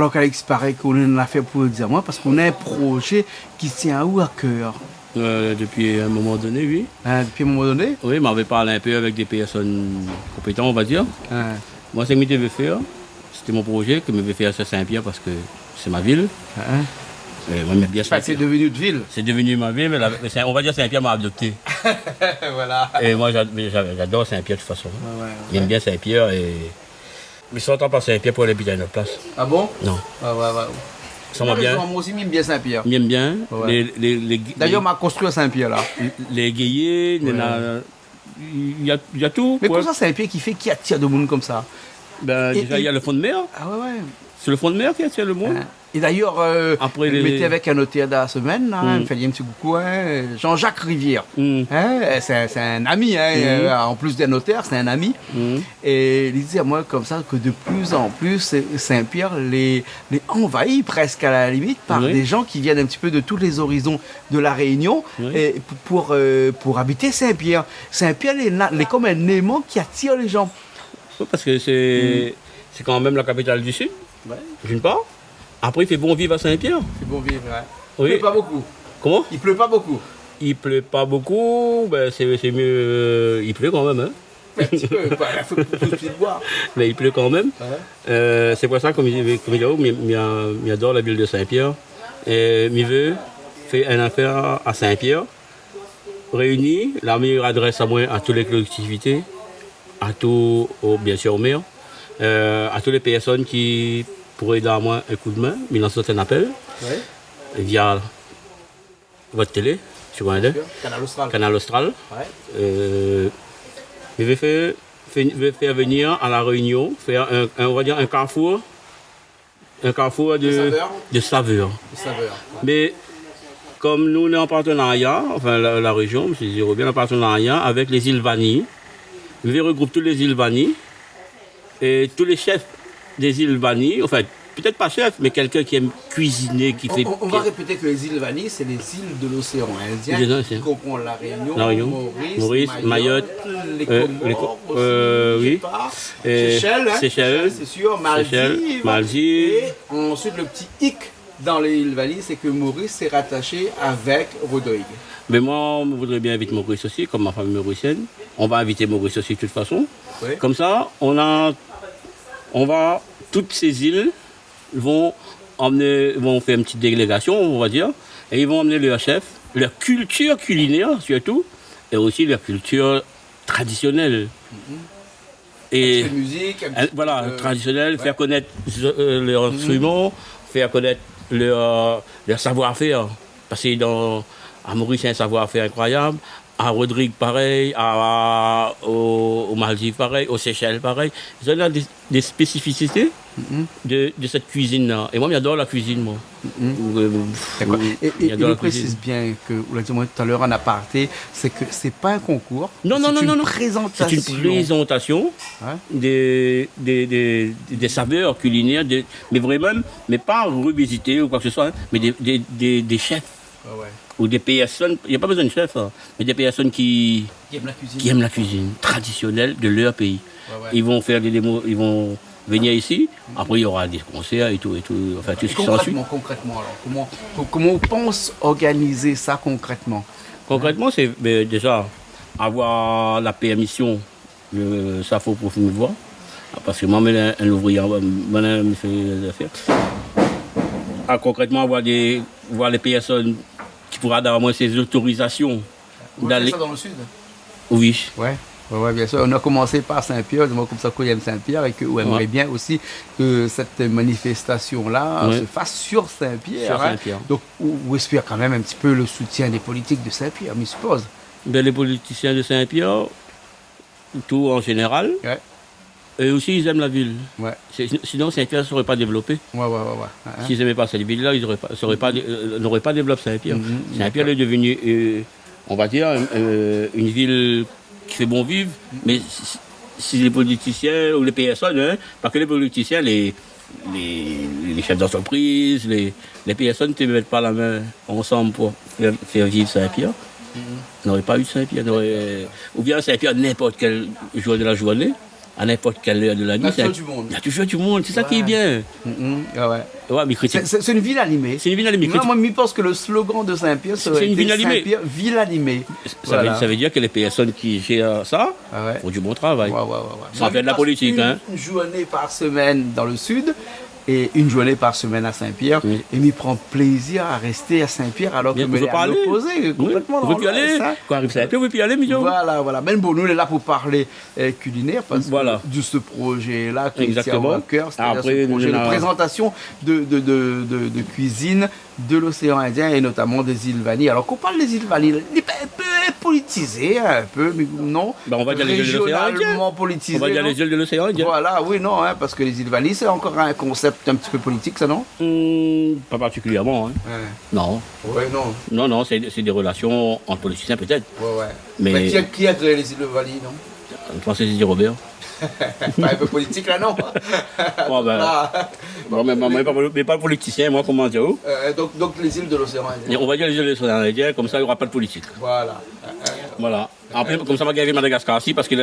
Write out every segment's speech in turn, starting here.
Alors qu'Alex, paraît qu'on en a fait pour le dire moi, parce qu'on a un projet qui tient à où à cœur? Depuis un moment donné, oui. Depuis un moment donné? Oui, je m'avais parlé un peu avec des personnes compétentes, on va dire. Moi, ce que je devais faire, c'était mon projet que je devais faire à Saint-Pierre parce que c'est ma ville. Moi, bien c'est devenu de ville. C'est devenu ma ville, mais on va dire Saint-Pierre m'a adopté. Voilà. Et moi, j'adore Saint-Pierre de toute façon. J'aime bien Saint-Pierre et... Mais sans temps par Saint-Pierre pour aller habiter à notre place. Ah bon? Non. Ça m'a bien. Moi aussi, j'aime bien Saint-Pierre. J'aime bien. D'ailleurs, on m'a construit à Saint-Pierre là. Les gaillets, il y a tout. Mais comment ça, Saint-Pierre qui attire de monde comme ça? Déjà, il y a le fond de mer. Ah ouais. C'est le fond de mer qui attire le monde. Et d'ailleurs, je m'étais avec un notaire de la semaine, il me fait un petit coucou, Jean-Jacques Rivière. C'est un ami, en plus d'un notaire, c'est un ami. Et il disait à moi comme ça que de plus en plus, Saint-Pierre les envahit presque à la limite par des gens qui viennent un petit peu de tous les horizons de la Réunion et pour habiter Saint-Pierre. Saint-Pierre est comme un aimant qui attire les gens. Oui, parce que c'est quand même la capitale du Sud, d'une part. Après, il fait bon vivre à Saint-Pierre. Il fait bon vivre, Il pleut pas beaucoup. Comment? Il pleut pas beaucoup. Il pleut pas beaucoup, c'est mieux. Il pleut quand même, hein? Un petit peu, il faut boire. Mais il pleut quand même. C'est pour ça que j'adore la ville de Saint-Pierre. Et je veux faire une affaire à Saint-Pierre, réunir la meilleure adresse à moi à toutes les collectivités, bien sûr au maire, à toutes les personnes qui pourraient donner à moi un coup de main, mais lancer un appel via votre télé, sur un Canal Austral. Je vais faire venir à la Réunion, faire on va dire un carrefour de saveurs. Mais comme nous, on est en partenariat, enfin la région, je dirais bien en partenariat avec les îles Vanille. Je vais regrouper toutes les îles Vanille et tous les chefs des îles Vanille, enfin, peut-être pas chef, mais quelqu'un qui aime cuisiner, On va répéter que les îles Vanille, c'est les îles de l'océan Indien, qui comprend la Réunion, Maurice, Mayotte, les Comores, Seychelles, c'est sûr, Maldives. Et ensuite, le petit hic dans les îles Vanille, c'est que Maurice est rattaché avec Rodrigue. Mais moi, je voudrais bien inviter Maurice aussi, comme ma famille mauricienne. On va inviter Maurice aussi de toute façon. Comme ça, toutes ces îles vont faire une petite délégation, on va dire, et ils vont emmener leur chef, leur culture culinaire surtout, et aussi leur culture traditionnelle. Et musique, traditionnelle, faire connaître leurs instruments, faire connaître leur savoir-faire. Parce que à Maurice, il y a un savoir-faire incroyable. À Rodrigue, pareil. Aux Maldives, pareil. Aux Seychelles, pareil. Ils ont des spécificités de cette cuisine-là. Et moi, j'adore la cuisine, moi. D'accord. Et je précise bien que, vous l'avez dit tout à l'heure en aparté, c'est que c'est pas un concours. Non. C'est une présentation. C'est une présentation des saveurs culinaires, mais vraiment, mais pas revisiter ou quoi que ce soit, mais des chefs. Ou des personnes, il n'y a pas besoin de chef, mais des personnes qui aiment la cuisine traditionnelle de leur pays. Ils vont faire des démos, ils vont venir ici, après il y aura des concerts et tout, enfin tout ce qui s'ensuit. Concrètement alors, comment on pense organiser ça concrètement? Concrètement, c'est déjà avoir la permission, ça faut pour me voir, parce que moi, un ouvrier, je fais des affaires. Concrètement, voir les personnes qui pourra dar moins ces autorisations. Vous faites ça dans le sud? Oui. Oui, bien sûr. On a commencé par Saint-Pierre, moi comme ça qu'on aime Saint-Pierre et qu'on aimerait bien aussi que cette manifestation-là se fasse sur Saint-Pierre. Donc, on espère quand même un petit peu le soutien des politiques de Saint-Pierre, je suppose. Les politiciens de Saint-Pierre, tout en général, eux aussi ils aiment la ville. Sinon Saint-Pierre ne serait pas développé. S'ils n'aimaient pas cette ville-là, ils n'auraient pas développé Saint-Pierre. Saint-Pierre est devenu, on va dire, une ville qui fait bon vivre, mais si les politiciens ou les personnes, parce que les politiciens, les chefs d'entreprise, les personnes ne mettent pas la main ensemble pour faire vivre Saint-Pierre, n'aurait pas eu Saint-Pierre. Ou bien Saint-Pierre, n'importe quel jour de la journée, à n'importe quelle heure de la nuit. Il y a toujours du monde. Il y a toujours du monde, c'est ça qui est bien. C'est une ville animée. C'est une ville animée. Moi, je pense que le slogan de Saint-Pierre, c'est une ville animée. Saint-Pierre, ville animée. Ça veut dire que les personnes qui gèrent ça font du bon travail. Sans faire de la politique. Une journée par semaine dans le sud. Et une journée par semaine à Saint-Pierre. Et m'y prend plaisir à rester à Saint-Pierre alors que me à l'opposé, complètement. Vous pouvez aller. Quand arrive Saint-Pierre, vous pouvez aller, Mijo. Voilà. Même bon, nous, on est là pour parler culinaire parce que de ce projet-là qui est à cœur. C'est-à-dire ce projet de présentation de cuisine de l'océan Indien et notamment des îles Vanille. Alors qu'on parle des îles Vanille, il est un peu politisé, un peu, mais non. On va dire les îles de l'océan Indien. Politisé. On va dire les îles de l'océan Indien. Voilà, oui, non, parce que les îles Vanille, c'est encore un concept un petit peu politique, ça, non? Pas particulièrement. Non. Ouais, non. Non, c'est des relations entre politiciens, peut-être. Ouais. Mais qui a créé les îles Vanille, non? Je pense que c'est Robert. Pas un peu politique là, non? Mais pas politicien, moi, comment dire? Donc les îles de l'océan Indien. On va dire les îles de l'océan Indien, comme ça il n'y aura pas de politique. Voilà. Après, comme ça, on va gagner Madagascar aussi, parce que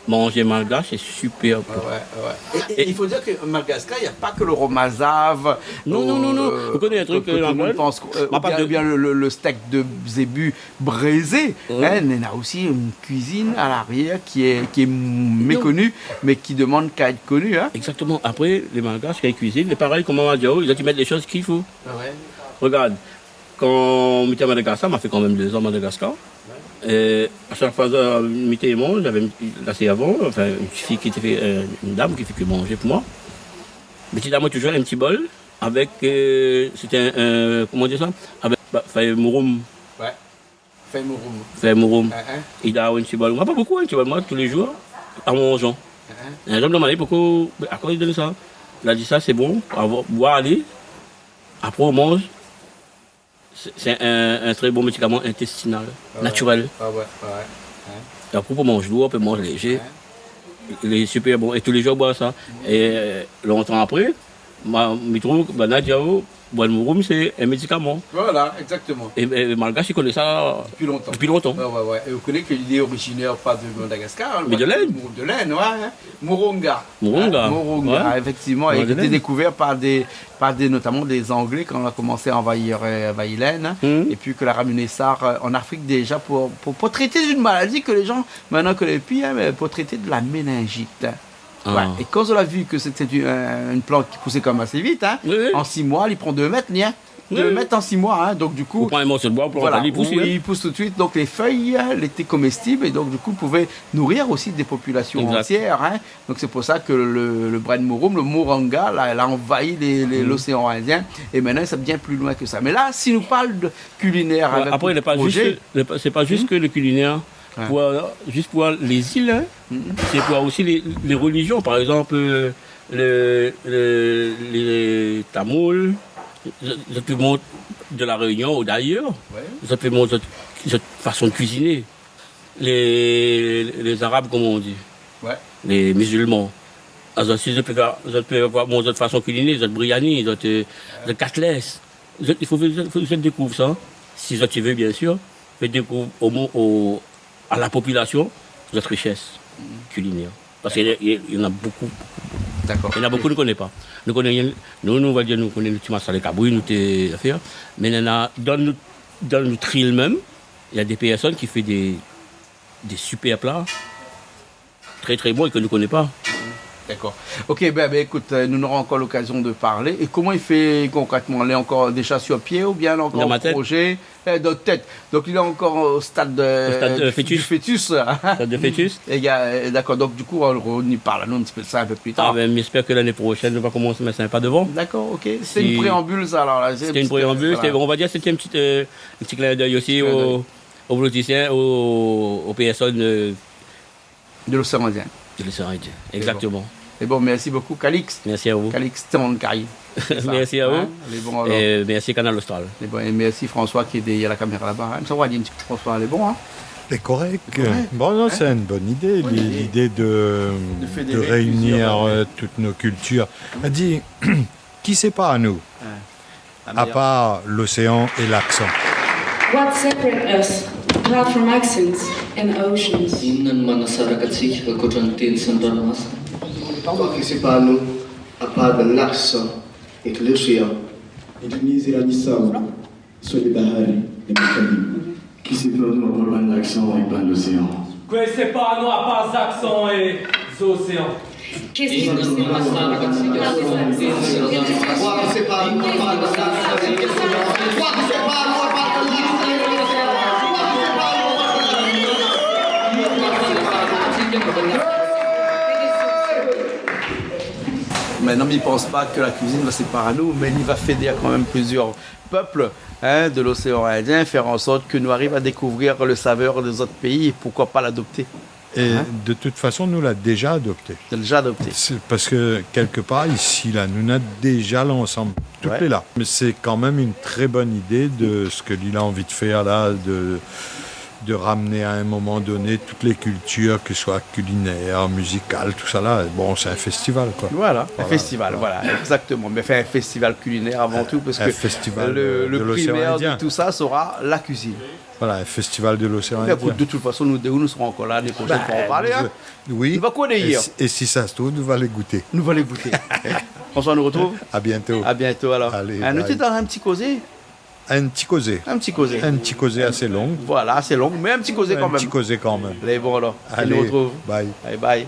manger malgache, c'est super. Et il faut dire que Madagascar, il n'y a pas que le romazave. Non. Vous connaissez un truc que tout le monde pense. Bien le steak de zébu braisé. Il y a aussi une cuisine à l'arrière qui est méconnue, mais qui demande qu'à être connue. Exactement. Après, les malgaches, quand ils cuisinent, c'est pareil comme à Madiao, ils ont dû mettre les choses qu'il faut. Regarde, quand on était à Madagascar, on a fait quand même 2 ans à Madagascar. Et à chaque fois, j'avais assez avant, une dame qui fait que manger pour moi. Mais petite dame, toujours un petit bol avec, c'était comment dire ça? Avec Faye Mouroum. Faye Mouroum. Il a un petit bol, moi pas beaucoup, un petit bol, moi tous les jours, en mangeant. Et un homme m'a demandé pourquoi, à quoi il donne ça? Il a dit ça, c'est bon, boire, aller, après on mange. C'est un très bon médicament intestinal, naturel. Et après, on mange lourd, on peut manger léger. Il est super bon. Et tous les jours, on boit ça. Et longtemps après, je trouve que Nadiao, Mouroum, c'est un médicament. Voilà, exactement. Et Malgache, il connaît ça depuis longtemps. Et vous connaissez qu'il est originaire pas de Madagascar, mais de l'Inde. De l'Inde, Moronga. Moronga, effectivement. Il a été découvert par notamment des Anglais quand on a commencé à envahir l'Inde. Et puis que la ramené ça en Afrique déjà pour traiter d'une maladie que les gens maintenant connaissent plus, mais pour traiter de la méningite. Et quand on a vu que c'était une plante qui poussait comme assez vite, en 6 mois, il prend 2 mètres, 2 mètres en 6 mois. Donc du coup, on prend un morceau de bois pour il pousse. Il pousse tout de suite. Donc les feuilles étaient comestibles et donc du coup pouvaient nourrir aussi des populations entières. Donc c'est pour ça que le Brenne Mouroum, le Moronga, là, elle a envahi l'océan Indien et maintenant ça devient plus loin que ça. Mais là, si nous parle de culinaire, après c'est pas juste que le culinaire. Juste pour les îles, c'est pour aussi les religions. Par exemple, les Tamouls, tout le monde de la Réunion ou d'ailleurs, tout le monde cette façon de cuisiner. Les Arabes, comme on dit, les musulmans. Alors, si je peux avoir mon autre façon culinaire, notre biryani, notre catless. Il faut que je découvre ça, si tu veux, bien sûr. Je découvre à la population notre richesse culinaire. Parce qu'il y en a beaucoup. D'accord. Il y en a beaucoup qui ne connaissent pas. Nous connaissons le petit masala cabouille, nous t'es affaire. Mais dans le tril même, il y a des personnes qui font des super plats très très bons et que nous ne connaissons pas. D'accord. Ok, ben écoute, nous aurons encore l'occasion de parler. Et comment il fait concrètement? Il est encore déjà sur pied ou bien encore dans ma projet dans tête. Donc il est encore au stade du fœtus. Stade de fœtus. D'accord, donc du coup on y parle un petit peu de ça un peu plus tard. J'espère que l'année prochaine on va commencer à mettre un pas devant. D'accord, ok. C'est une préambule ça alors là. C'était une préambule, on va dire que c'était un petit clin d'œil aussi aux politiciens, aux personnes de l'océan Indien. De l'océan Indien, exactement. Et bon, merci beaucoup, Calix. Merci à vous. Calix Tonkai. Merci à vous. Et merci Canal Austral. Et merci François qui est derrière la caméra là-bas. Ça va dire un petit peu François, elle est bon, C'est correct. Bon, non, c'est une bonne idée, l'idée de réunir toutes nos cultures. Elle dit, qui c'est pas à nous, à part l'océan et l'accent. What separates us Apart from accents and oceans. Partecipano a part ng laksa et l'océan. Indonésie la Bissau, sur les bahari et les Caraïbes. Qui s'y produit à part d'un accent et pas l'océan. Conhecemos a part accents et océans. Maintenant, il ne pense pas que la cuisine va séparer nous, mais il va fédérer quand même plusieurs peuples de l'océan Indien, faire en sorte que nous arrivions à découvrir le saveur des autres pays et pourquoi pas l'adopter. Et de toute façon, nous l'a déjà adopté. Déjà adopté. Parce que quelque part, ici, là, nous avons déjà l'ensemble. Tout est là. Mais c'est quand même une très bonne idée de ce que Lila a envie de faire là, de ramener à un moment donné toutes les cultures, que ce soit culinaires, musicales, tout ça là. Bon, c'est un festival, quoi. Voilà, un festival, voilà, exactement. Mais faire un festival culinaire avant tout, parce que festival le primaire de tout ça sera la cuisine. Voilà, un festival de l'océan Indien. De toute façon, nous serons encore là l'année prochaine pour en parler. Hein. Oui. On va connaître. Et si ça se trouve, nous allons les goûter. Nous allons les goûter. François, nous retrouve. À bientôt. À bientôt alors. Allez, nous étions dans un petit causé. Un petit causé. Un petit causé. Un petit causé assez long. Voilà, assez long, mais un petit causé quand même. Un petit causé quand même. Allez, bon alors. Allez, on nous retrouve. Bye. Bye bye.